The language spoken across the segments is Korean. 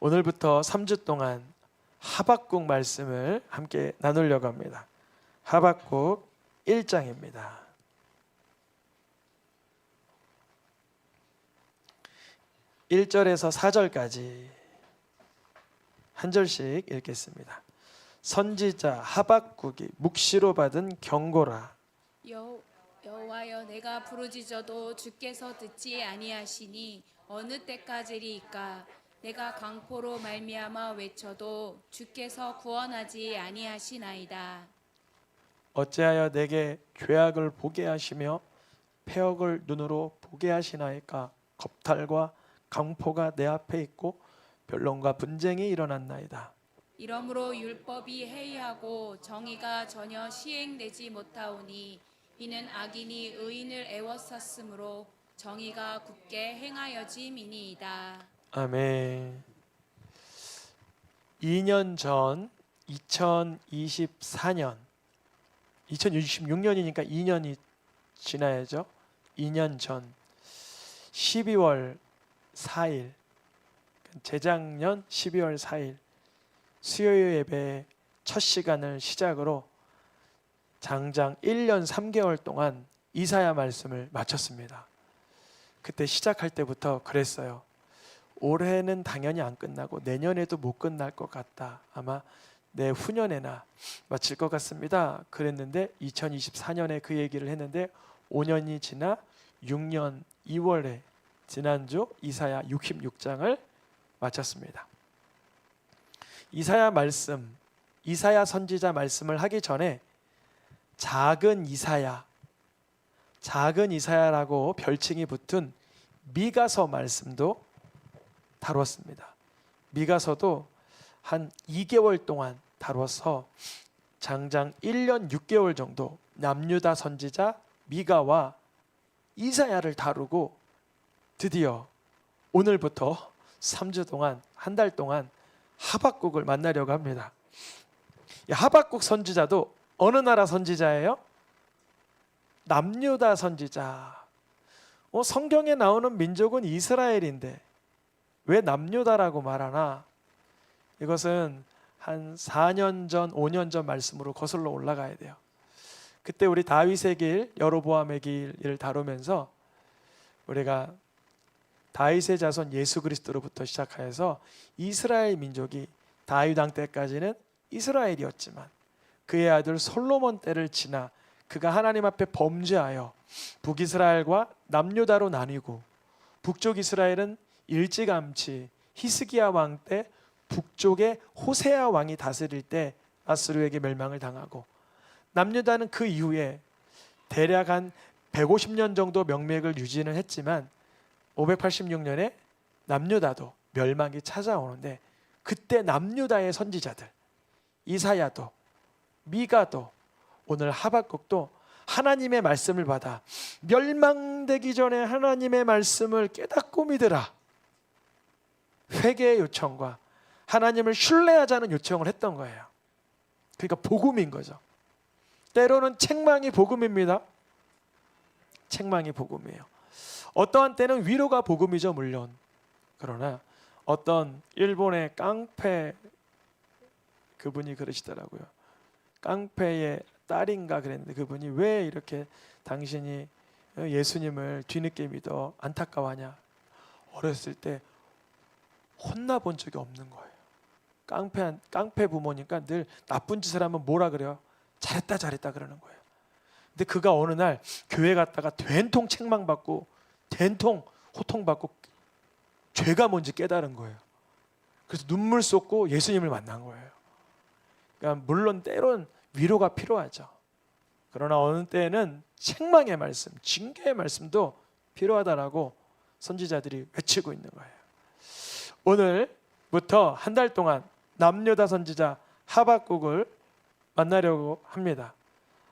오늘부터 3주 동안 하박국 말씀을 함께 나누려고 합니다. 하박국 1장입니다. 1절에서 4절까지 한 절씩 읽겠습니다. 선지자 하박국이 묵시로 받은 경고라. 여호와여, 내가 부르짖어도 주께서 듣지 아니하시니 어느 때까지리이까? 내가 강포로 말미암아 외쳐도 주께서 구원하지 아니하시나이다. 어찌하여 내게 죄악을 보게 하시며 패역을 눈으로 보게 하시나이까? 겁탈과 강포가 내 앞에 있고 변론과 분쟁이 일어났나이다. 이러므로 율법이 해이하고 정의가 전혀 시행되지 못하오니 이는 악인이 의인을 애워쌌으므로 정의가 굳게 행하여짐이니이다. 아멘. 2년 전 2024년 2026년이니까 2년이 지나야죠. 2년 전 12월 4일 재작년 12월 4일 수요 예배 첫 시간을 시작으로 장장 1년 3개월 동안 이사야 말씀을 마쳤습니다. 그때 시작할 때부터 그랬어요. 올해는 당연히 안 끝나고 내년에도 못 끝날 것 같다. 아마 내후년에나 마칠 것 같습니다. 그랬는데 2024년에 그 얘기를 했는데 5년이 지나 6년 2월에 지난주 이사야 66장을 마쳤습니다. 이사야 말씀, 이사야 선지자 말씀을 하기 전에 작은 이사야라고 별칭이 붙은 미가서 말씀도 다뤘습니다. 미가서도 한 2개월 동안 다뤄서 장장 1년 6개월 정도 남유다 선지자 미가와 이사야를 다루고 드디어 오늘부터 3주 동안 한 달 동안 하박국을 만나려고 합니다. 이 하박국 선지자도 어느 나라 선지자예요? 남유다 선지자. 성경에 나오는 민족은 이스라엘인데 왜 남유다라고 말하나? 이것은 한 4년 전, 5년 전 말씀으로 거슬러 올라가야 돼요. 그때 우리 다윗의 길, 여로보암의 길을 다루면서 우리가 다윗의 자손 예수 그리스도로부터 시작하여서 이스라엘 민족이 다윗 왕 때까지는 이스라엘이었지만 그의 아들 솔로몬 때를 지나 그가 하나님 앞에 범죄하여 북이스라엘과 남유다로 나뉘고 북쪽 이스라엘은 일찌감치 히스기야 왕 때 북쪽에 호세아 왕이 다스릴 때 아수르에게 멸망을 당하고 남유다는 그 이후에 대략 한 150년 정도 명맥을 유지는 했지만 586년에 남유다도 멸망이 찾아오는데 그때 남유다의 선지자들 이사야도 미가도 오늘 하박국도 하나님의 말씀을 받아 멸망되기 전에 하나님의 말씀을 깨닫고 믿으라 회개의 요청과 하나님을 신뢰하자는 요청을 했던 거예요. 그러니까 복음인 거죠. 때로는 책망이 복음입니다. 책망이 복음이에요. 어떠한 때는 위로가 복음이죠, 물론. 그러나 어떤 일본의 깡패 그분이 그러시더라고요. 깡패의 딸인가 그랬는데 그분이 왜 이렇게 당신이 예수님을 뒤늦게 믿어 안타까워하냐? 어렸을 때 혼나본 적이 없는 거예요. 깡패 부모니까 늘 나쁜 짓을 하면 뭐라 그래요? 잘했다 그러는 거예요. 근데 그가 어느 날 교회 갔다가 된통 책망받고 된통 호통받고 죄가 뭔지 깨달은 거예요. 그래서 눈물 쏟고 예수님을 만난 거예요. 그러니까 물론 때론 위로가 필요하죠. 그러나 어느 때는 책망의 말씀, 징계의 말씀도 필요하다라고 선지자들이 외치고 있는 거예요. 오늘부터 한 달 동안 남유다 선지자 하박국을 만나려고 합니다.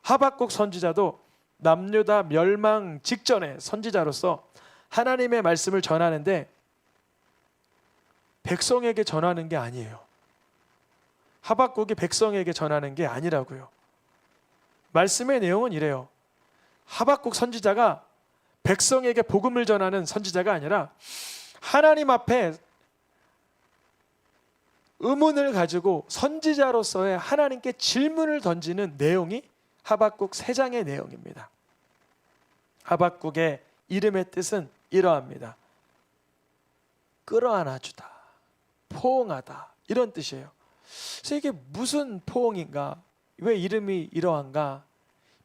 하박국 선지자도 남유다 멸망 직전에 선지자로서 하나님의 말씀을 전하는데 백성에게 전하는 게 아니에요. 하박국이 백성에게 전하는 게 아니라고요. 말씀의 내용은 이래요. 하박국 선지자가 백성에게 복음을 전하는 선지자가 아니라 하나님 앞에 의문을 가지고 선지자로서의 하나님께 질문을 던지는 내용이 하박국 3장의 내용입니다. 하박국의 이름의 뜻은 이러합니다. 끌어안아 주다, 포옹하다, 이런 뜻이에요. 그래서 이게 무슨 포옹인가? 왜 이름이 이러한가?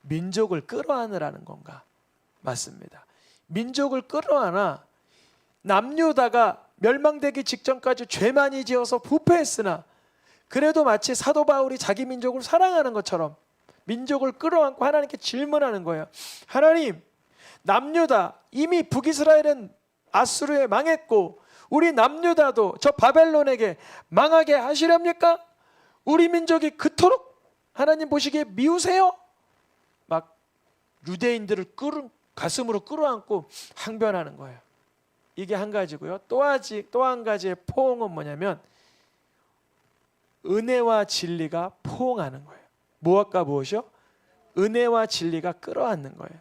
민족을 끌어안으라는 건가? 맞습니다. 민족을 끌어안아 남유다가 멸망되기 직전까지 죄 많이 지어서 부패했으나 그래도 마치 사도 바울이 자기 민족을 사랑하는 것처럼 민족을 끌어안고 하나님께 질문하는 거예요. 하나님, 남유다 이미 북이스라엘은 아수르에 망했고 우리 남유다도 저 바벨론에게 망하게 하시렵니까? 우리 민족이 그토록 하나님 보시기에 미우세요? 막 유대인들을 가슴으로 끌어안고 항변하는 거예요. 이게 한 가지고요. 또 한 가지의 포옹은 뭐냐면 은혜와 진리가 포옹하는 거예요. 무엇과 무엇이요? 은혜와 진리가 끌어안는 거예요.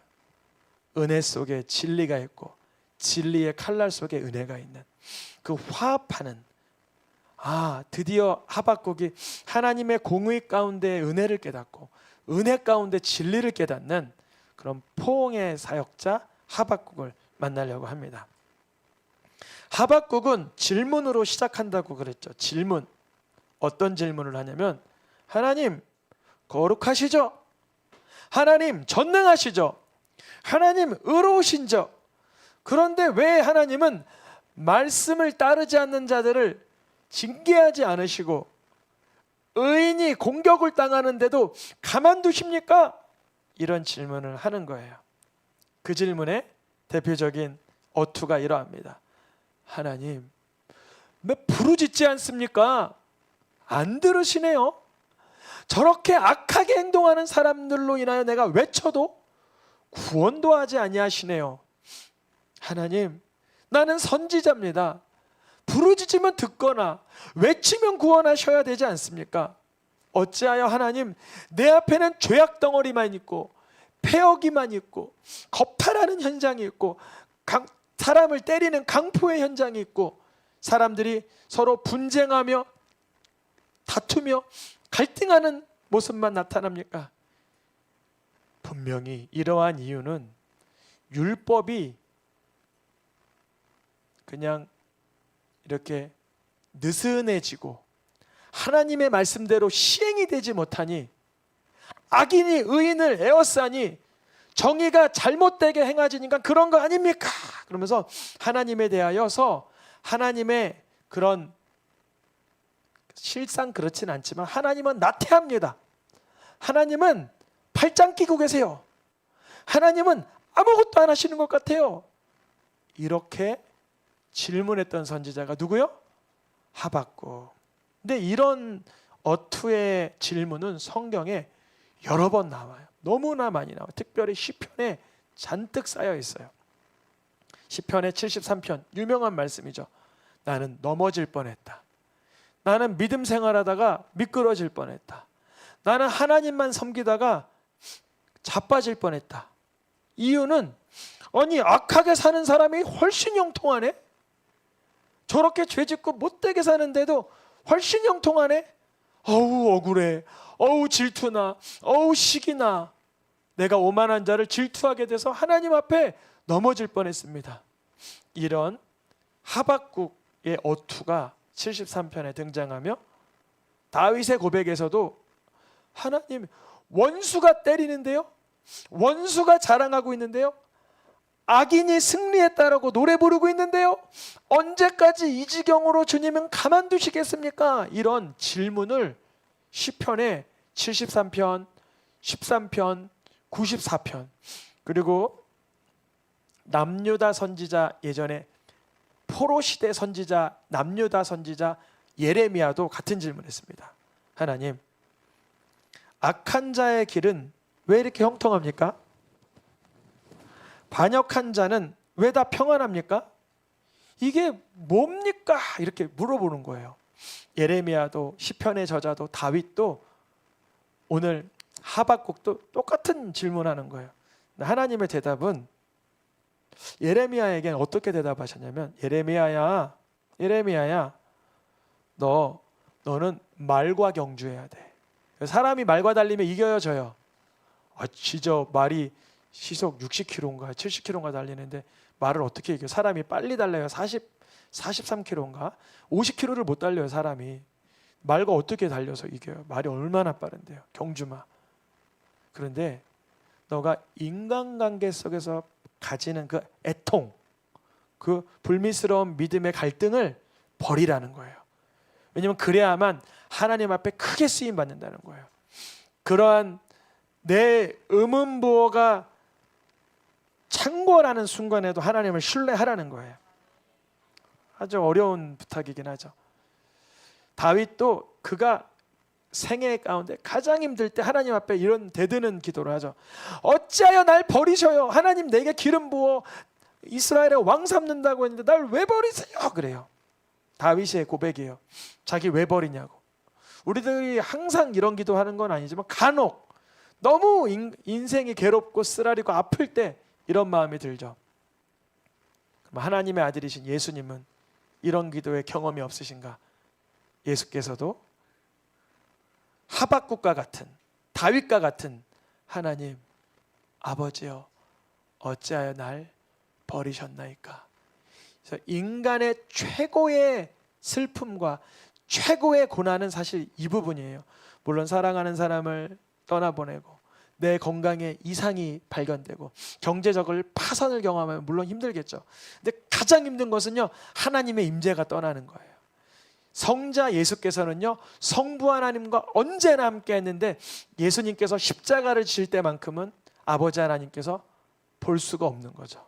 은혜 속에 진리가 있고 진리의 칼날 속에 은혜가 있는 그 화합하는, 드디어 하박국이 하나님의 공의 가운데 은혜를 깨닫고 은혜 가운데 진리를 깨닫는 그런 포옹의 사역자 하박국을 만나려고 합니다. 하박국은 질문으로 시작한다고 그랬죠. 질문. 어떤 질문을 하냐면 하나님 거룩하시죠? 하나님 전능하시죠? 하나님 의로우신죠? 그런데 왜 하나님은 말씀을 따르지 않는 자들을 징계하지 않으시고 의인이 공격을 당하는데도 가만두십니까? 이런 질문을 하는 거예요. 그 질문의 대표적인 어투가 이러합니다. 하나님, 왜 부르짖지 않습니까? 안 들으시네요. 저렇게 악하게 행동하는 사람들로 인하여 내가 외쳐도 구원도 하지 아니하시네요. 하나님, 나는 선지자입니다. 부르짖으면 듣거나 외치면 구원하셔야 되지 않습니까? 어찌하여 하나님 내 앞에는 죄악 덩어리만 있고 폐역이만 있고 거팔하는 현장이 있고 사람을 때리는 강포의 현장이 있고 사람들이 서로 분쟁하며 다투며 갈등하는 모습만 나타납니까? 분명히 이러한 이유는 율법이 그냥 이렇게 느슨해지고 하나님의 말씀대로 시행이 되지 못하니 악인이 의인을 에워싸니 정의가 잘못되게 행하지니까 그런 거 아닙니까? 그러면서 하나님에 대하여서 하나님의 그런 실상 그렇진 않지만 하나님은 나태합니다. 하나님은 팔짱 끼고 계세요. 하나님은 아무것도 안 하시는 것 같아요. 이렇게 질문했던 선지자가 누구요? 하박국. 근데 이런 어투의 질문은 성경에 여러 번 나와요. 너무나 많이 나와요. 특별히 시편에 잔뜩 쌓여 있어요. 시편의 73편 유명한 말씀이죠. 나는 넘어질 뻔했다. 나는 믿음 생활하다가 미끄러질 뻔했다. 나는 하나님만 섬기다가 자빠질 뻔했다. 이유는 아니 악하게 사는 사람이 훨씬 형통하네. 저렇게 죄짓고 못되게 사는데도 훨씬 형통하네. 어우 억울해. 어우 질투나. 어우 시기나. 내가 오만한 자를 질투하게 돼서 하나님 앞에 넘어질 뻔했습니다. 이런 하박국의 어투가 73편에 등장하며 다윗의 고백에서도 하나님 원수가 때리는데요. 원수가 자랑하고 있는데요. 악인이 승리했다라고 노래 부르고 있는데요. 언제까지 이 지경으로 주님은 가만두시겠습니까? 이런 질문을 시편에 73편, 13편, 94편 그리고 남유다 선지자 예전에 포로시대 선지자 남유다 선지자 예레미야도 같은 질문했습니다. 하나님 악한 자의 길은 왜 이렇게 형통합니까? 반역한 자는 왜 다 평안합니까? 이게 뭡니까? 이렇게 물어보는 거예요. 예레미야도 시편의 저자도 다윗도 오늘 하박국도 똑같은 질문하는 거예요. 하나님의 대답은 예레미야에겐 어떻게 대답하셨냐면 예레미야야 너 너는 말과 경주해야 돼. 사람이 말과 달리면 이겨요, 져요? 진짜 말이 시속 60km인가 70km인가 달리는데 말을 어떻게 이겨? 사람이 빨리 달려요. 43km인가 50km를 못 달려요. 사람이 말과 어떻게 달려서 이겨요? 말이 얼마나 빠른데요. 경주마. 그런데 너가 인간관계 속에서 가지는 그 애통, 그 불미스러운 믿음의 갈등을 버리라는 거예요. 왜냐하면 그래야만 하나님 앞에 크게 쓰임 받는다는 거예요. 그러한 내 의문부호가 창궐하는 순간에도 하나님을 신뢰하라는 거예요. 아주 어려운 부탁이긴 하죠. 다윗도 그가 생애 가운데 가장 힘들 때 하나님 앞에 이런 대드는 기도를 하죠. 어찌하여 날 버리셔요? 하나님 내게 기름 부어 이스라엘의 왕 삼는다고 했는데 날 왜 버리세요? 그래요. 다윗의 고백이에요. 자기 왜 버리냐고. 우리들이 항상 이런 기도하는 건 아니지만 간혹 너무 인생이 괴롭고 쓰라리고 아플 때 이런 마음이 들죠. 그럼 하나님의 아들이신 예수님은 이런 기도에 경험이 없으신가? 예수께서도 하박국과 같은, 다윗과 같은 하나님 아버지여 어찌하여 날 버리셨나이까. 그래서 인간의 최고의 슬픔과 최고의 고난은 사실 이 부분이에요. 물론 사랑하는 사람을 떠나보내고 내 건강에 이상이 발견되고 경제적으로 파산을 경험하면 물론 힘들겠죠. 근데 가장 힘든 것은요, 하나님의 임재가 떠나는 거예요. 성자 예수께서는요, 성부 하나님과 언제나 함께 했는데 예수님께서 십자가를 질 때만큼은 아버지 하나님께서 볼 수가 없는 거죠.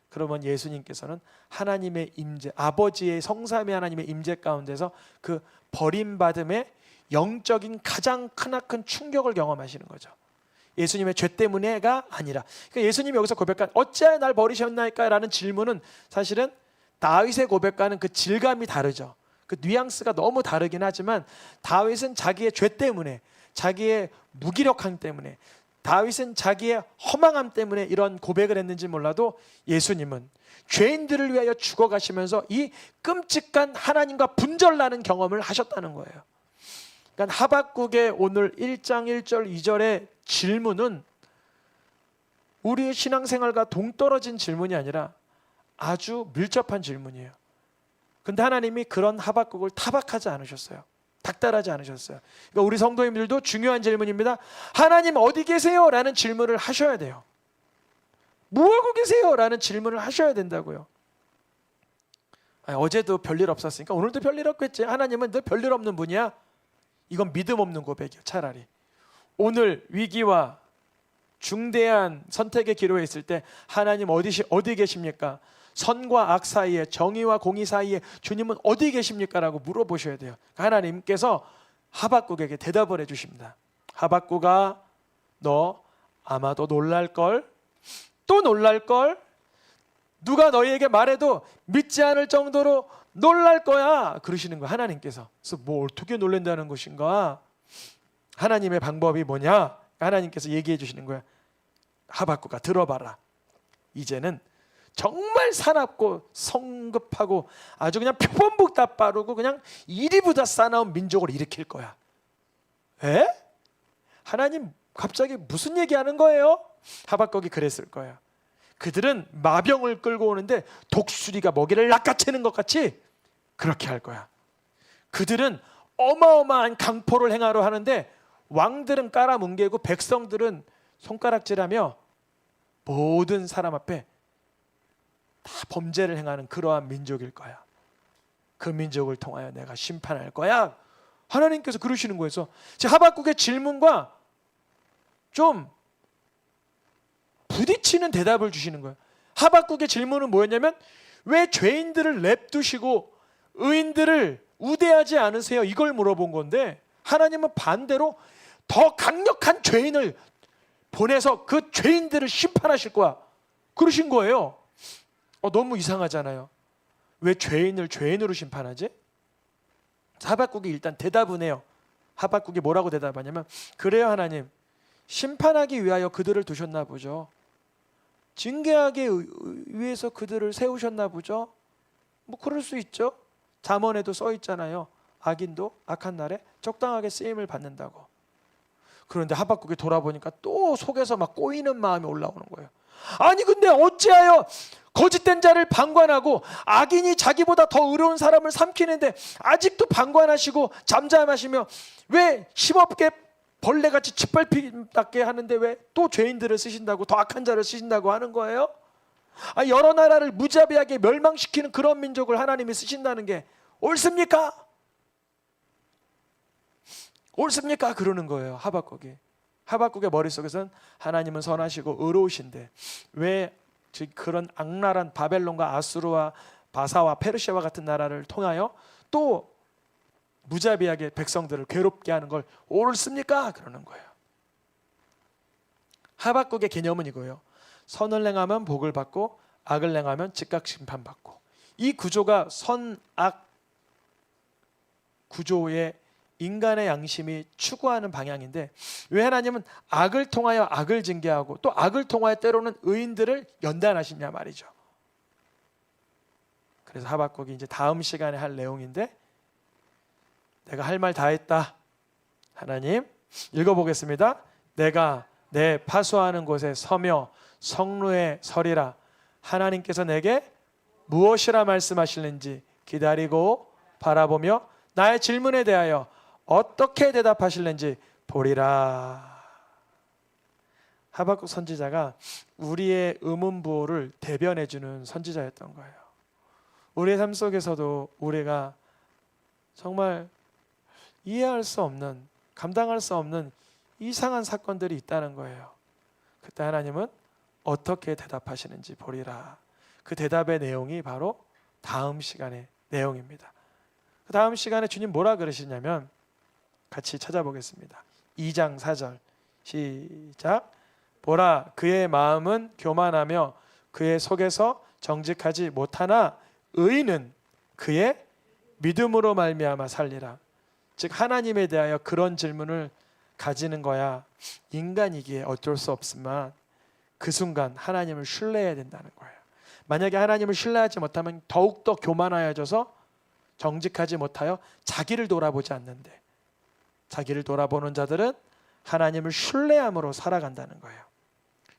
그러면 예수님께서는 하나님의 임재, 아버지의 성삼위 하나님의 임재 가운데서 그 버림받음의 영적인 가장 크나큰 충격을 경험하시는 거죠. 예수님의 죄 때문에가 아니라. 그러니까 예수님이 여기서 고백한 어찌하여 날 버리셨나이까 라는 질문은 사실은 다윗의 고백과는 그 질감이 다르죠. 그 뉘앙스가 너무 다르긴 하지만 다윗은 자기의 죄 때문에, 자기의 무기력함 때문에, 다윗은 자기의 허망함 때문에 이런 고백을 했는지 몰라도 예수님은 죄인들을 위하여 죽어가시면서 이 끔찍한 하나님과 분절나는 경험을 하셨다는 거예요. 그러니까 하박국의 오늘 1장 1절 2절의 질문은 우리의 신앙생활과 동떨어진 질문이 아니라 아주 밀접한 질문이에요. 근데 하나님이 그런 하박국을 타박하지 않으셨어요. 닥달하지 않으셨어요. 그러니까 우리 성도님들도 중요한 질문입니다. 하나님 어디 계세요? 라는 질문을 하셔야 돼요. 뭐하고 계세요? 라는 질문을 하셔야 된다고요. 어제도 별일 없었으니까 오늘도 별일 없겠지. 하나님은 늘 별일 없는 분이야. 이건 믿음 없는 고백이에요. 차라리 오늘 위기와 중대한 선택의 기로에 있을 때 하나님 어디 계십니까? 선과 악 사이에, 정의와 공의 사이에 주님은 어디 계십니까? 라고 물어보셔야 돼요. 하나님께서 하박국에게 대답을 해주십니다. 하박국아, 너 아마도 놀랄걸? 또 놀랄걸? 누가 너희에게 말해도 믿지 않을 정도로 놀랄 거야. 그러시는 거야, 하나님께서. 그래서 뭐 어떻게 놀란다는 것인가? 하나님의 방법이 뭐냐? 하나님께서 얘기해 주시는 거야. 하박국아, 들어봐라. 이제는 정말 사납고 성급하고 아주 그냥 표본북 다 빠르고 그냥 이리부다 싸나운 민족을 일으킬 거야. 에? 하나님 갑자기 무슨 얘기하는 거예요? 하박국이 그랬을 거야. 그들은 마병을 끌고 오는데 독수리가 먹이를 낚아채는 것 같이 그렇게 할 거야. 그들은 어마어마한 강포를 행하러 하는데 왕들은 깔아뭉개고 백성들은 손가락질하며 모든 사람 앞에 다 범죄를 행하는 그러한 민족일 거야. 그 민족을 통하여 내가 심판할 거야. 하나님께서 그러시는 거예요. 하박국의 질문과 좀 부딪히는 대답을 주시는 거예요. 하박국의 질문은 뭐였냐면 왜 죄인들을 냅두시고 의인들을 우대하지 않으세요? 이걸 물어본 건데 하나님은 반대로 더 강력한 죄인을 보내서 그 죄인들을 심판하실 거야. 그러신 거예요. 너무 이상하잖아요. 왜 죄인을 죄인으로 심판하지? 하박국이 일단 대답은 해요. 하박국이 뭐라고 대답하냐면 그래요 하나님, 심판하기 위하여 그들을 두셨나 보죠. 징계하기 위해서 그들을 세우셨나 보죠. 뭐 그럴 수 있죠. 잠언에도 써 있잖아요. 악인도 악한 날에 적당하게 쓰임을 받는다고. 그런데 하박국이 돌아보니까 또 속에서 막 꼬이는 마음이 올라오는 거예요. 아니 근데 어찌하여 거짓된 자를 방관하고 악인이 자기보다 더 의로운 사람을 삼키는데 아직도 방관하시고 잠잠하시며 왜 힘없게 벌레같이 짓밟히게 하는데 왜 또 죄인들을 쓰신다고, 더 악한 자를 쓰신다고 하는 거예요? 여러 나라를 무자비하게 멸망시키는 그런 민족을 하나님이 쓰신다는 게 옳습니까? 옳습니까? 그러는 거예요. 하박국의 머릿속에서는 하나님은 선하시고 의로우신데 왜 그런 악랄한 바벨론과 아수르와 바사와 페르시아와 같은 나라를 통하여 또 무자비하게 백성들을 괴롭게 하는 걸 옳습니까? 그러는 거예요. 하박국의 개념은 이거예요. 선을 행하면 복을 받고 악을 행하면 즉각 심판받고. 이 구조가 선악 구조의 인간의 양심이 추구하는 방향인데 왜 하나님은 악을 통하여 악을 징계하고 또 악을 통하여 때로는 의인들을 연단하시냐 말이죠. 그래서 하박국이 이제 다음 시간에 할 내용인데 내가 할 말 다 했다. 하나님 읽어보겠습니다. 내가 내 파수하는 곳에 서며 성루에 서리라. 하나님께서 내게 무엇이라 말씀하실는지 기다리고 바라보며 나의 질문에 대하여 어떻게 대답하실는지 보리라. 하박국 선지자가 우리의 의문부호를 대변해주는 선지자였던 거예요. 우리의 삶 속에서도 우리가 정말 이해할 수 없는, 감당할 수 없는 이상한 사건들이 있다는 거예요. 그때 하나님은 어떻게 대답하시는지 보리라. 그 대답의 내용이 바로 다음 시간의 내용입니다. 그 다음 시간에 주님 뭐라 그러시냐면 같이 찾아보겠습니다. 2장 4절 시작. 보라 그의 마음은 교만하며 그의 속에서 정직하지 못하나 의인은 그의 믿음으로 말미암아 살리라. 즉 하나님에 대하여 그런 질문을 가지는 거야. 인간이기에 어쩔 수 없지만 그 순간 하나님을 신뢰해야 된다는 거예요. 만약에 하나님을 신뢰하지 못하면 더욱더 교만하여져서 정직하지 못하여 자기를 돌아보지 않는데 자기를 돌아보는 자들은 하나님을 신뢰함으로 살아간다는 거예요.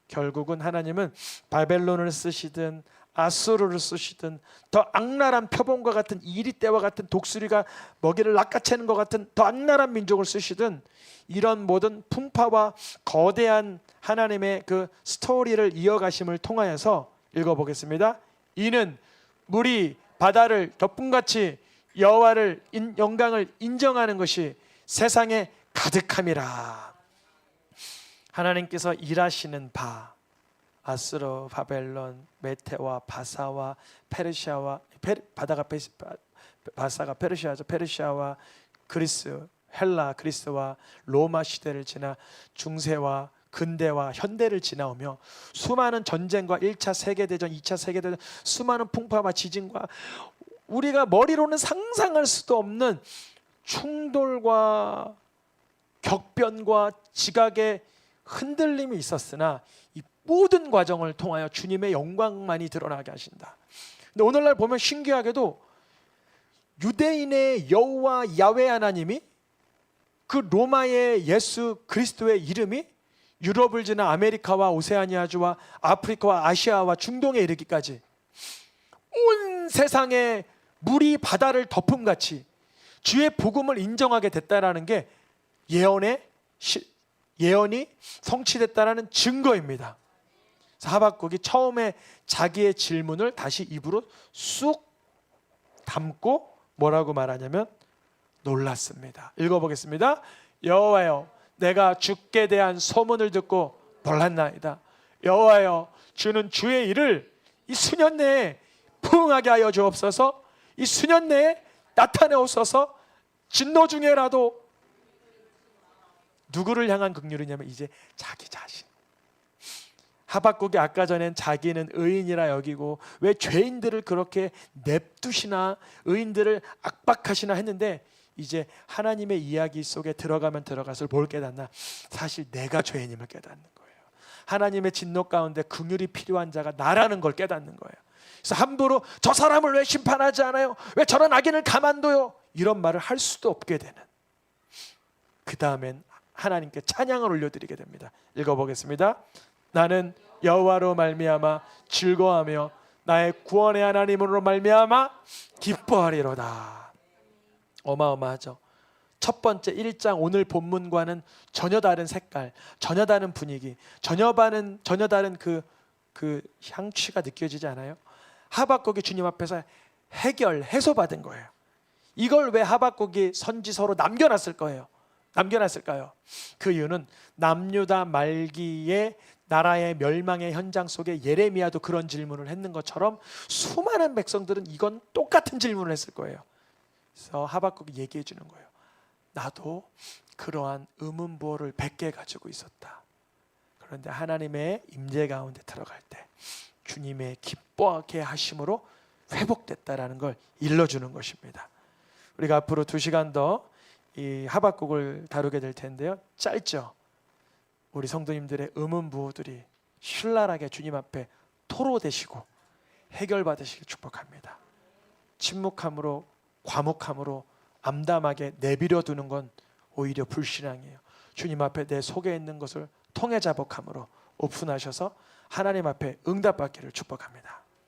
결국은 하나님은 바벨론을 쓰시든 아수르를 쓰시든 더 악랄한 표범과 같은 이리떼와 같은 독수리가 먹이를 낚아채는 것 같은 더 악랄한 민족을 쓰시든 이런 모든 풍파와 거대한 하나님의 그 스토리를 이어가심을 통하여서 읽어보겠습니다. 이는 물이 바다를 덮음같이 여호와를 영광을 인정하는 것이 세상에 가득함이라. 하나님께서 일하시는 바 아수르, 바벨론, 메테와 바사와 페르시아와 바사가 페르시아죠. 페르시아와 그리스, 헬라 그리스와 로마 시대를 지나 중세와 근대와 현대를 지나오며 수많은 전쟁과 1차 세계대전, 2차 세계대전, 수많은 풍파와 지진과 우리가 머리로는 상상할 수도 없는 충돌과 격변과 지각의 흔들림이 있었으나 이 모든 과정을 통하여 주님의 영광만이 드러나게 하신다. 근데 오늘날 보면 신기하게도 유대인의 여호와 야훼 하나님이 그 로마의 예수 그리스도의 이름이 유럽을 지나 아메리카와 오세아니아주와 아프리카와 아시아와 중동에 이르기까지 온 세상에 물이 바다를 덮음같이 주의 복음을 인정하게 됐다라는 게 예언이 성취됐다라는 증거입니다. 하박국이 처음에 자기의 질문을 다시 입으로 쑥 담고 뭐라고 말하냐면 놀랐습니다. 읽어보겠습니다. 여호와여 내가 주께 대한 소문을 듣고 놀랐나이다. 여호와여 주는 주의 일을 이 수년 내에 부응하게 하여 주옵소서. 이 수년 내에 나타내옵소서. 진노 중에라도 누구를 향한 긍휼이냐면 이제 자기 자신. 하박국이 아까 전엔 자기는 의인이라 여기고 왜 죄인들을 그렇게 냅두시나 의인들을 압박하시나 했는데 이제 하나님의 이야기 속에 들어가면 들어갈수록 뭘 깨닫나? 사실 내가 죄인임을 깨닫는 거예요. 하나님의 진노 가운데 긍휼이 필요한 자가 나라는 걸 깨닫는 거예요. 그래서 함부로 저 사람을 왜 심판하지 않아요? 왜 저런 악인을 가만둬요? 이런 말을 할 수도 없게 되는, 그 다음엔 하나님께 찬양을 올려드리게 됩니다. 읽어보겠습니다. 나는 여호와로 말미암아 즐거워하며 나의 구원의 하나님으로 말미암아 기뻐하리로다. 어마어마하죠. 첫 번째 1장 오늘 본문과는 전혀 다른 색깔, 전혀 다른 분위기, 전혀 다른 그 향취가 느껴지지 않아요? 하박국이 주님 앞에서 해소받은 거예요. 이걸 왜 하박국이 선지서로 남겨놨을까요? 그 이유는 남유다 말기의 나라의 멸망의 현장 속에 예레미야도 그런 질문을 했는 것처럼 수많은 백성들은 이건 똑같은 질문을 했을 거예요. 그래서 하박국이 얘기해 주는 거예요. 나도 그러한 의문부호를 100개 가지고 있었다. 그런데 하나님의 임재 가운데 들어갈 때 주님의 기뻐하게 하심으로 회복됐다라는 걸 일러주는 것입니다. 우리가 앞으로 2시간 더 이 하박국을 다루게 될 텐데요. 짧죠? 우리 성도님들의 의문부호들이 신랄하게 주님 앞에 토로되시고 해결받으시길 축복합니다. 침묵함으로, 과묵함으로 암담하게 내버려 두는 건 오히려 불신앙이에요. 주님 앞에 내 속에 있는 것을 통해자복함으로 오픈하셔서 하나님 앞에 응답받기를 축복합니다.